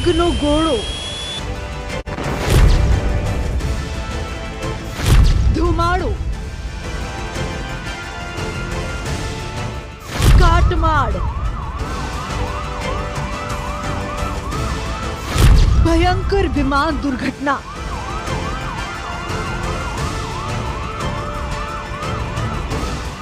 આગનો ગોળો, ધુમાડો, કાટમાળ, ભયંકર વિમાન દુર્ઘટના।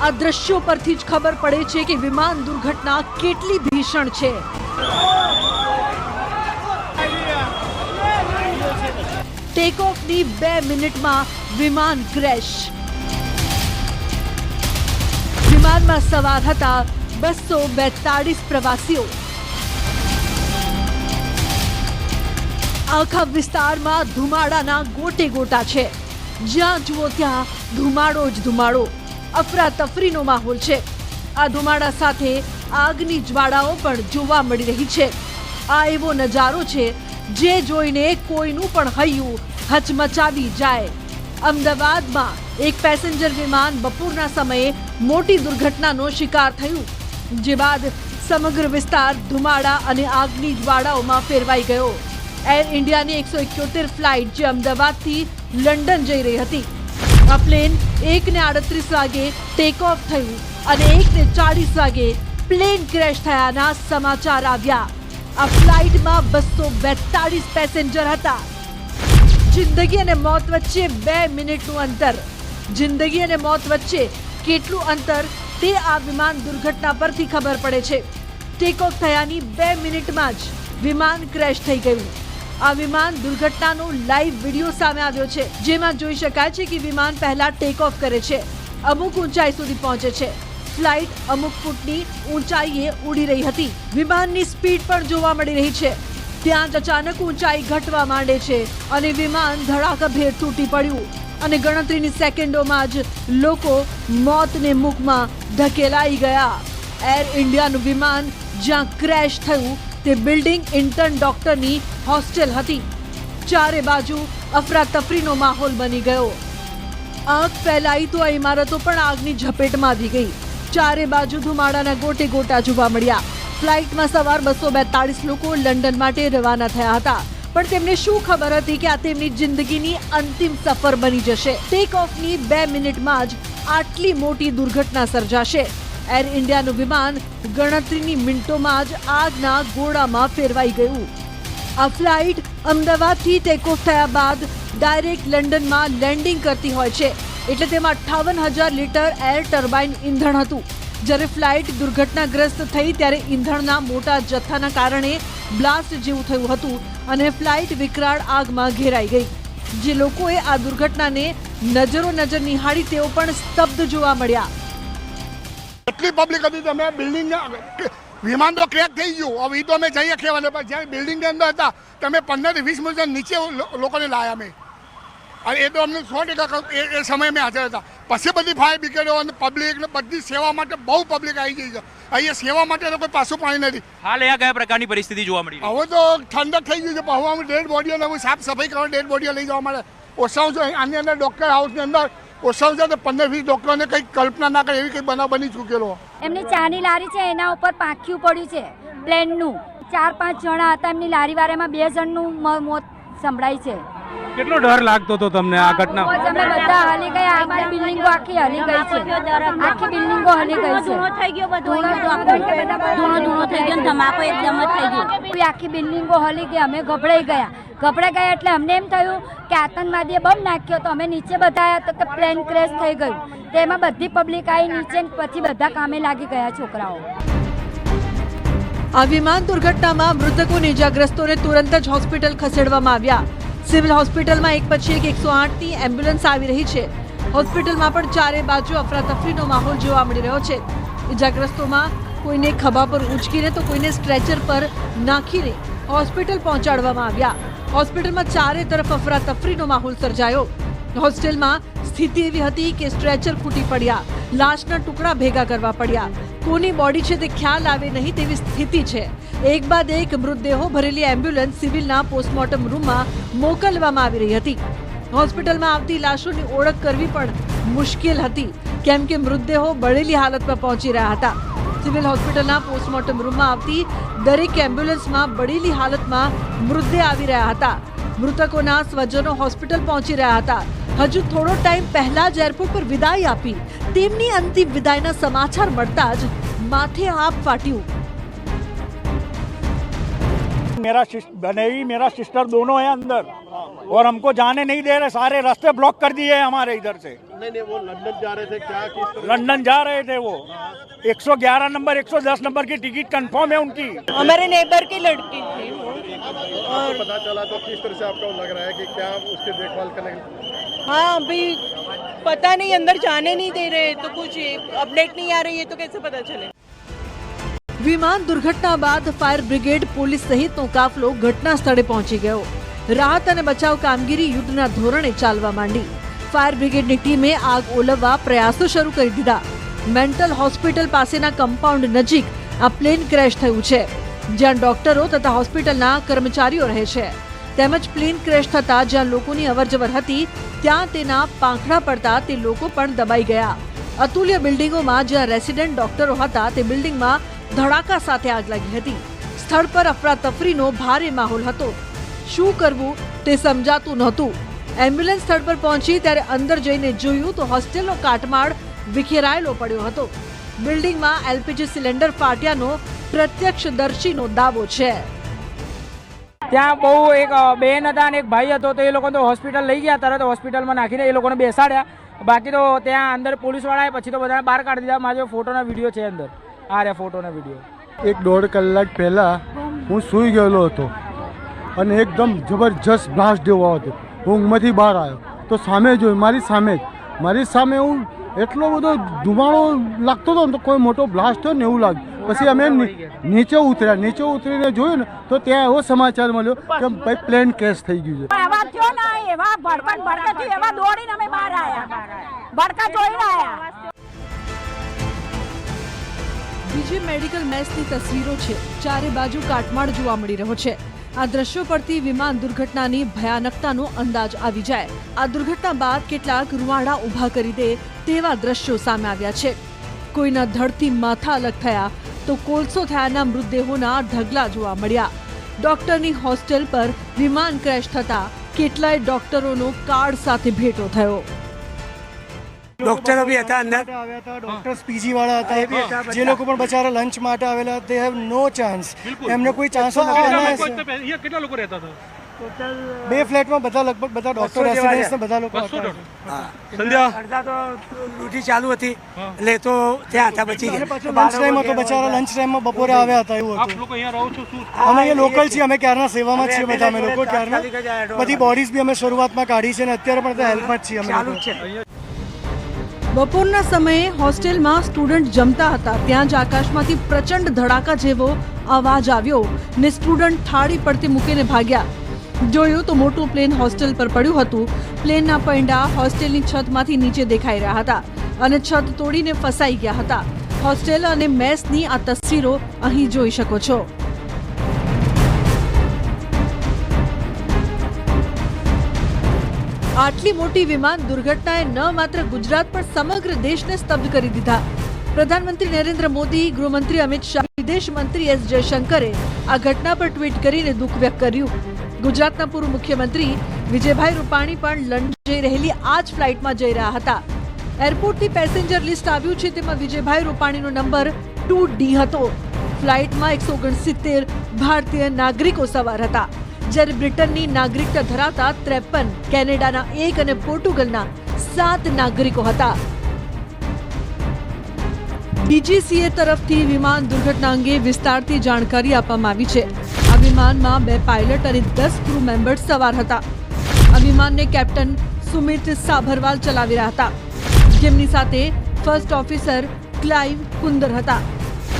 આ દ્રશ્યો પરથી જ ખબર પડે છે કે વિમાન દુર્ઘટના કેટલી ભીષણ છે। ટેક ઓફની 2 મિનિટમાં વિમાન ક્રેશ। વિમાનમાં સવાર હતા 242 પ્રવાસીઓ। આખા વિસ્તારમાં ધુમાડાના ગોટે ગોટા છે। જ્યાં જુઓ ત્યાં ધુમાડો જ ધુમાડો। અફરાતફરીનો માહોલ છે। આ ધુમાડા સાથે આગની જ્વાળાઓ પણ જોવા મળી રહી છે। આ એવો નજારો છે જે જોઈને કોઈનું પણ હૈયું હચમચાવી જાય। અમદાવાદમાં એક પેસેન્જર વિમાન બપોરના સમયે મોટી દુર્ઘટનાનો શિકાર થયું, જે બાદ સમગ્ર વિસ્તાર ધુમાડા અને આગની જ્વાળાઓમાં ફેરવાઈ ગયો। એર ઇન્ડિયાની 171 ફ્લાઇટ જે અમદાવાદથી લંડન જઈ રહી હતી। આ પ્લેન 1:38 વાગે ટેક ઓફ થયું અને 1:40 વાગે પ્લેન ક્રેશ થયાના સમાચાર આવ્યા। આ ફ્લાઇટમાં 242 પેસેન્જર હતા। જિંદગી અને મોત વચ્ચે 2 મિનિટનું અંતર। જિંદગી અને મોત વચ્ચે કેટલું અંતર તે આ વિમાન દુર્ઘટના પરથી ખબર પડે છે। ટેક ઓફ થયાની 2 મિનિટમાં જ વિમાન ક્રેશ થઈ ગયું। આ વિમાન દુર્ઘટનાનો લાઈવ વિડિયો સામે આવ્યો છે, જેમાં જોઈ શકાય છે કે વિમાન પહેલા ટેક ઓફ કરે છે, અમુક ઊંચાઈ સુધી પહોંચે છે। ફ્લાઇટ અમુક ફૂટની ઊંચાઈએ ઉડી રહી હતી। વિમાનની સ્પીડ પણ જોવા મળી રહી છે। ત્યાં જ અચાનક ઊંચાઈ ઘટવા માંડે છે અને વિમાન ધડાકાભેર તૂટી પડ્યું અને ગણતરીની સેકન્ડોમાં જ લોકો મોતને મુખમાં ધકેલાઈ ગયા। એર ઇન્ડિયાનું વિમાન જ્યાં ક્રેશ થયું તે બિલ્ડિંગ ઇન્ટર્ન ડોક્ટરની હોસ્ટેલ હતી। ચારે બાજુ અફરાતફરીનો માહોલ બની ગયો। આગ ફેલાઈ તો આ ઇમારતો પણ આગની ઝપેટમાં આવી ગઈ। ચારે બાજુ ધુમાડાના ગોટે ગોટા જોવા મળ્યા। ફ્લાઇટમાં સવાર 242 લોકો લંડન માટે રવાના થયા હતા, પણ તેમને શું ખબર હતી કે આ તેમની જિંદગીની અંતિમ સફર બની જશે। ટેક ઓફની 2 મિનિટમાં જ આટલી મોટી દુર્ઘટના સર્જાશે। એર ઇન્ડિયાનું વિમાન ગણતરીની મિનિટોમાં જ આગના ગોળામાં ફેરવાઈ ગયું। આ ફ્લાઇટ અમદાવાદથી ટેક ઓફ થયા બાદ ડાયરેક્ટ લંડનમાં લેન્ડિંગ કરતી હોય છે, એટલે તેમાં 58,000 લીટર એર ટર્બાઇન ઈંધણ હતું। જ્યારે ફ્લાઇટ દુર્ઘટનાગ્રસ્ત થઈ ત્યારે ઈંધણના મોટા જથ્થાના કારણે બ્લાસ્ટ જેવું થયું હતું અને ફ્લાઇટ વિકરાળ આગમાં ઘેરાઈ ગઈ। જે લોકોએ આ દુર્ઘટનાને નજર નિહાળી તેઓ પણ સ્તબ્ધ જોવા મળ્યા। એટલી પબ્લિક હતી, તમે બિલ્ડિંગ વિમાન તો ક્રેક થઈ ગયું, હવે એ તો અમે જઈએ ખેવાને, પણ જ્યાં બિલ્ડિંગની અંદર હતા તમે 15-20 મિનિટ નીચે લોકોને લાયા મેં, અને એ તો અમને 100% એ સમયે મેં હાજર હતા। પછી બધી ફાયર બ્રિગેડો અને પબ્લિક ને બધી સેવા માટે બહુ પબ્લિક આવી ગઈ છે। અહીંયા સેવા માટે કોઈ પાછું પાણી નથી। હાલ અહીંયા કયા પ્રકારની પરિસ્થિતિ જોવા મળી? હવે તો ઠંડક થઈ ગયું છે, પણ હવે અમે ડેડ બોડીઓને સાફ સફાઈ કરવા ડેડ બોડીઓ લઈ જવા માટે ઓછામાં ઓછું આની અંદર ડૉક્ટર હાઉસની અંદર ઓછામાં ઓછા 15-20 ડૉક્ટરોને કંઈક કલ્પના ના કરે એવી કંઈક બનાવ બની ચૂકેલો। એમની ચાની લારી છે, એના ઉપર પાંખ્યું પડ્યું છે પ્લેનનું। 4-5 જણા હતા, એમની લારી વાળામાં 2 જણનું મોત સંભળાય છે। કેટલો ડર લાગતો હતો તમને આ ઘટના? અમે બધા હલી ગયા, અમારી બિલ્ડિંગો આખી હલી ગઈ છે। આખી બિલ્ડિંગો હલી ગઈ છે। ધૂણો થઈ ગયો, બધું ધૂણો થઈ ગયો, ધમાકો એકદમ જ થઈ ગયો। આખી બિલ્ડિંગો હલી ગઈ, અમે ગભરાઈ ગયા એટલે અમને એમ થયું કે આતંકવાદીએ બમ નાખ્યો, તો અમે નીચે બધા આવ્યા તો પ્લેન ક્રેશ થઈ ગયું। તેમાં બધી પબ્લિક આવી નીચે, પછી બધા કામે લાગી ગયા છોકરાઓ। આ વિમાન દુર્ઘટનામાં મૃતકો અને ઇજાગ્રસ્તોને તુરંત જ હોસ્પિટલ ખસેડવામાં આવ્યા। સિવિલ હોસ્પિટલમાં એક પછી એક 108ની એમ્બ્યુલન્સ આવી રહી છે। હોસ્પિટલમાં પણ ચારે બાજુ અફરાતફરીનો માહોલ જોવા મળી રહ્યો છે। ઇજાગ્રસ્તોમાં કોઈને ખભા પર ઉંચકીને તો કોઈને સ્ટ્રેચર પર નાખીને હોસ્પિટલ પહોંચાડવામાં આવ્યા। હોસ્પિટલમાં ચારે તરફ અફરાતફરીનો માહોલ સર્જાયો। હોસ્ટેલમાં સ્થિતિ એવી હતી કે સ્ટ્રેચર ફૂટી પડ્યા, લાશના ટુકડા ભેગા કરવા પડ્યા, કોની બોડી છે તે ખ્યાલ આવે નહીં તેવી સ્થિતિ છે। એક બાદ એક મૃતદેહો ભરેલી એમ્બ્યુલન્સ સિવિલના પોસ્ટમોર્ટમ રૂમમાં મોકલવામાં આવી રહી હતી। હોસ્પિટલમાં આવતી લાશોની ઓળખ કરવી પણ મુશ્કેલ હતી, કેમ કે મૃતદેહો બળેલી હાલતમાં પહોંચી રહ્યા હતા। સિવિલ હોસ્પિટલના પોસ્ટમોર્ટમ રૂમમાં આવતી દરેક એમ્બ્યુલન્સમાં બળેલી હાલતમાં મૃતદેહ આવી રહ્યા હતા. મૃતકોના સ્વજનો હોસ્પિટલ પહોંચી રહ્યા હતા. હજુ થોડો ટાઈમ પહેલા જ એરપોર્ટ પર વિદાય આપી તેમની અંતિમ વિદાયના સમાચાર મળતા જ માથે આપ ફાટ્યું. मेरा बनेवी मेरा सिस्टर दोनों है अंदर और हमको जाने नहीं दे रहे, सारे रास्ते ब्लॉक कर दिए हैं हमारे इधर से. नहीं वो लंदन जा रहे थे क्या किस लंदन जा रहे थे वो. 111 नंबर 110 नंबर की टिकट कंफर्म है उनकी. हमारे नेबर की लड़की थी और पता चला तो किस तरह से आपको लग रहा है कि क्या उसकी देखभाल करने हाँ अभी पता नहीं अंदर जाने नहीं दे रहे तो कुछ अपडेट नहीं आ रही है तो कैसे पता चले. વિમાન દુર્ઘટના બાદ ફાયર બ્રિગેડ પોલીસ સહિતનો કાફલો ઘટના સ્થળે પહોંચી ગયો. રાહત અને બચાવ કામગીરી યુદ્ધના ધોરણે ચાલવા માંડી. ફાયર બ્રિગેડની ટીમે આગ ઓલવવા પ્રયાસો શરૂ કરી દીધા. મેન્ટલ હોસ્પિટલ પાસેના કમ્પાઉન્ડ નજીક આ પ્લેન ક્રેશ થયું છે, જ્યાં ડોક્ટરો તથા હોસ્પિટલના કર્મચારીઓ રહે છે. તેમજ પ્લેન ક્રેશ થતા જ્યાં લોકોની અવરજવર હતી ત્યાં તેના પાંખડા પડતા તે લોકો પણ દબાઈ ગયા. અતુલ્ય બિલ્ડિંગોમાં જ્યાં રેસિડેન્ટ ડોક્ટરો હતા તે બિલ્ડિંગમાં ધડાકા સાથે આગ લાગી હતી. સ્થળ પર અફરાતફરીનો ભારે માહોલ હતો. શું કરવું તે સમજાતું નહોતું. એમ્બ્યુલન્સ સ્થળ પર પહોંચી ત્યારે અંદર જઈને જોયું તો હોસ્ટેલનો કાટમાળ વિખેરાયેલો પડ્યો હતો. બિલ્ડિંગમાં એલપીજી સિલિન્ડર ફાટ્યાનો પ્રત્યક્ષદર્શીનો દાવો છે. ત્યાં બહુ એક બેન હતા અને એક ભાઈ હતો તો એ લોકો તો હોસ્પિટલ લઈ ગયા, તરત હોસ્પિટલમાં નાખીને એ લોકોને બેસાડ્યા. બાકી તો ત્યાં અંદર પોલીસવાળાએ પછી તો બધાને બહાર કાઢી દીધા. મારો ફોટોના વિડીયો છે અંદર, આ રહ્યા ફોટોના વિડીયો. 1-1.5 કલાક પહેલાં હું સૂઈ ગયેલો હતો અને એકદમ જબરજસ્ત બ્લાસ્ટ જેવો હતો. ઊંઘમાંથી બહાર આવ્યો તો સામે જોયું, મારી સામે હું એટલો બધો ધુમાડો લાગતો હતો ને તો કોઈ મોટો બ્લાસ્ટ થયો ને એવું લાગ્યું. પછી અમે નીચે ઉતરીને જોયું ને તો ત્યાં એવો સમાચાર મળ્યો કે ભાઈ પ્લેન ક્રેશ થઈ ગયું છે. એવા થયો ને એવા ભડકા એવા દોડીને અમે બહાર આવ્યા, ભડકા જોઈને આવ્યા. બીજી મેડિકલ મેસની તસવીરો છે. ચારે બાજુ કાટમાળ જોવા મળી રહ્યો છે. આ દ્રશ્યો પરથી વિમાન દુર્ઘટનાની ભયાનકતાનો અંદાજ આવી જાય. આ દુર્ઘટના બાદ કેટલાક રૂવાડા ઊભા કરી દે તેવા દ્રશ્યો સામે આવ્યા છે. કોઈના ધડથી માથા અલગ થયા તો કોલસો થયાના મૃતદેહોના ઢગલા જોવા મળ્યા. ડોક્ટરની હોસ્ટેલ પર વિમાન ક્રેશ થતા કેટલાય ડોક્ટરોનો કાર્ડ સાથે ભેટો થયો. ડોક્ટરો બી હતા અંદર, ડોક્ટર્સ પીજી વાળા હતા, જે લોકો પણ બચારા લંચ માટે આવેલા, દે હેવ નો ચાન્સ. એમને કોઈ ચાન્સ કેટલા લોકો રહેતા હતા? 2 ફ્લેટમાં બધા લગભગ બધા ડોક્ટર રેસિડેન્ટ્સ ને બધા લોકો હતા. અડધા તો ડ્યુટી ચાલુ હતી એટલે તો ત્યાં હતા, બચી ગયા. લંચ ટાઈમ હતો, બચારા લંચ ટાઈમમાં બપોરે આવ્યા હતા એવું હતું. લોકો અહીંયા રહો છો શું? અમે અહીંયા લોકલ છીએ, અમે ક્યારના સેવામાં જ છીએ બધા અમે લોકો. ક્યારના બધી બોડીઝ બી અમે શરૂઆતમાં કાઢી છે અને અત્યારે પણ હેલ્પમાં જ છીએ અમે લોકો. બપોરના સમયે હોસ્ટેલમાં સ્ટુડન્ટ જમતા હતા ત્યાં જ આકાશમાંથી પ્રચંડ ધડાકા જેવો અવાજ આવ્યો ને સ્ટુડન્ટ થાળી પડતી મૂકીને ભાગ્યા. જોયું તો મોટું પ્લેન હોસ્ટેલ પર પડ્યું હતું. પ્લેનના પૈંડા હોસ્ટેલની છતમાંથી નીચે દેખાઈ રહ્યા હતા અને છત તોડીને ફસાઈ ગયા હતા. હોસ્ટેલ અને મેસની આ તસવીરો અહીં જોઈ શકો છો. આટલી મોટી વિમાન દુર્ઘટનાએ ન માત્ર ગુજરાત પણ સમગ્ર દેશને સ્તબ્ધ કરી દીધા. પ્રધાનમંત્રી નરેન્દ્ર મોદી, ગૃહમંત્રી અમિત શાહ, વિદેશ મંત્રી એસ જયશંકરે આ ઘટના પર ટ્વીટ કરીને દુઃખ વ્યક્ત કર્યું. ગુજરાતના પૂર્વ મુખ્યમંત્રી વિજયભાઈ રૂપાણી પણ લંડન જઈ રહેલી આ જ ફ્લાઇટમાં જઈ રહ્યા હતા. એરપોર્ટથી પેસેન્જર લિસ્ટ આવ્યું છે તેમાં વિજયભાઈ રૂપાણીનો નંબર 2D હતો. ફ્લાઇટમાં 169 ભારતીય નાગરિકો સવાર હતા, જ્યારે બ્રિટનની નાગરિકતા ધરાવતા 53, કેનેડાના 1 અને પોર્ટુગલના 7 નાગરિકો હતા. DGCA તરફથી વિમાન દુર્ઘટના અંગે વિસ્તારથી જાણકારી આપવામાં આવી છે. આ વિમાનમાં 2 પાયલટ અને 10 ક્રૂ મેમ્બર્સ સવાર હતા. આ વિમાનને કેપ્ટન સુમિત સાભરવાલ ચલાવી રહ્યા હતા, જેમની સાથે ફર્સ્ટ ઓફિસર ક્લાઇવ કુંદર હતા.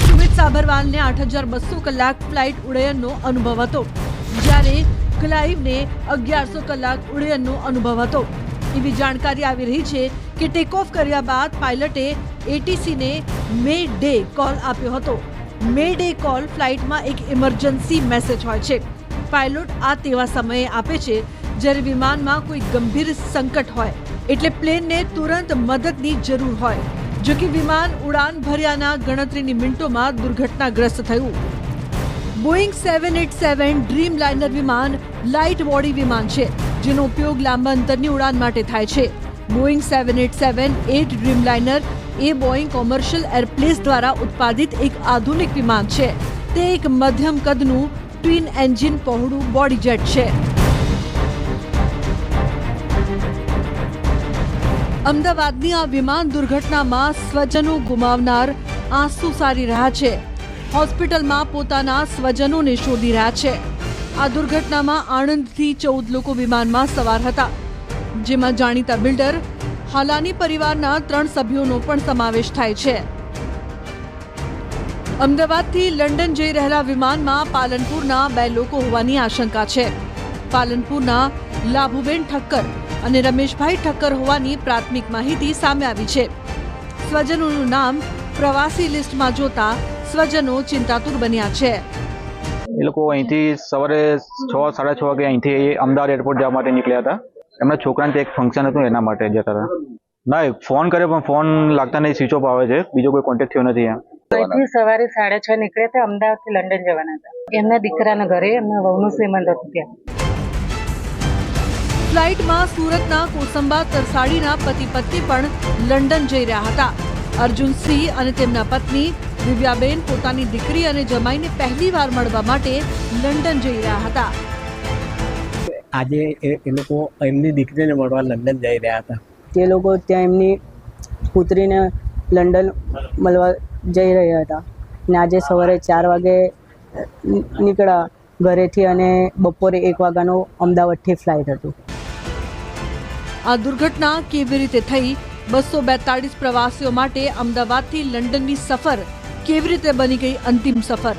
સુમિત સાભરવાલને 8200 કલાક ફ્લાઇટ ઉડ્ડયનનો અનુભવ હતો, જ્યારે ક્લાઇવને 1100 કલાક ઉડ્ડયનનો અનુભવ હતો. એવી જાણકારી આવી રહી છે કે ટેક ઓફ કર્યા બાદ પાયલટે ATCને મે ડે કોલ આપ્યો હતો. મે ડે કોલ ફ્લાઇટમાં એક ઇમરજન્સી મેસેજ હોય છે. પાયલોટ આ તેવા સમયે આપે છે જ્યારે વિમાનમાં કોઈ ગંભીર સંકટ હોય, એટલે પ્લેનને તુરંત મદદની જરૂર હોય. જો કે વિમાન ઉડાન ભર્યાના ગણતરીની મિનિટોમાં દુર્ઘટનાગ્રસ્ત થયું. બોઈંગ 787 ડ્રીમ લાઇનર વિમાન લાઇટ બોડી વિમાન છે, જેનો ઉપયોગ લાંબા અંતરની ઉડાન માટે થાય છે. બોઈંગ 787-8 ડ્રીમ લાઇનર એ બોઈંગ કોમર્શિયલ એરપ્લેસ દ્વારા ઉત્પાદિત એક આધુનિક વિમાન છે. તે એક મધ્યમ કદનું ટ્વિન એન્જિન પહોળું બોડી જેટ છે. અમદાવાદની આ વિમાન દુર્ઘટનામાં સ્વજનો ગુમાવનાર આંસુ સારી રહ્યા છે. હોસ્પિટલમાં પોતાના સ્વજનોને શોધી રહ્યા છે. આ દુર્ઘટનામાં આણંદથી 14 લોકો વિમાનમાં સવાર હતા, જેમાં જાણીતા બિલ્ડર હાલાની પરિવારના 3 સભ્યોનો પણ સમાવેશ થાય છે. અમદાવાદથી લંડન જઈ રહેલા વિમાનમાં પાલનપુરના 2 લોકો હોવાની આશંકા છે. પાલનપુરના લાભુબેન ઠક્કર અને રમેશભાઈ ઠક્કર હોવાની પ્રાથમિક માહિતી સામે આવી છે. સ્વજનોનું નામ પ્રવાસી લિસ્ટમાં જોતા સ્વજનો ચિંતાતુર બન્યા છે. એ લોકો અહીંથી સવારે 6-6:30 વાગે અહીંથી અમદાવાદ એરપોર્ટ જવા માટે નીકળ્યા હતા. એમના છોકરાને એક ફંક્શન હતું, એના માટે જતા હતા. ના, ફોન કર્યો પણ ફોન લાગતા નહીં, સ્વિચ ઓફ આવે છે. બીજો કોઈ કોન્ટેક્ટ થયો નથી. અહીંથી સવારે 6:30 નીકળ્યા હતા, અમદાવાદથી લંડન જવાના હતા. એમના દીકરાના ઘરે એમના વહુનું શ્રીમંત હતું ત્યાં. ફ્લાઇટમાં સુરતના કોસંબા તરસાડીના પતિ પત્ની પણ લંડન જઈ રહ્યા હતા. અર્જુનસિંહ અને તેમના પત્ની દિવ્યાબેન પોતાની દીકરી અને જમાઈને પહેલીવાર મળવા માટે લંડન જઈ રહ્યા હતા. આજે એ લોકો એમની દીકરીને મળવા લંડન જઈ રહ્યા હતા. તે લોકો ત્યાં એમની પુત્રીને લંડન મળવા જઈ રહ્યા હતા અને આજે સવારે 4 વાગે નીકળ્યા ઘરેથી અને બપોરે 1 વાગ્યાનો અમદાવાદથી ફ્લાઇટ હતું. આ દુર્ઘટના કેવી રીતે થઈ? 242 પ્રવાસીઓ માટે અમદાવાદથી લંડનની સફર કેવી રીતે બની ગઈ અંતિમ સફર?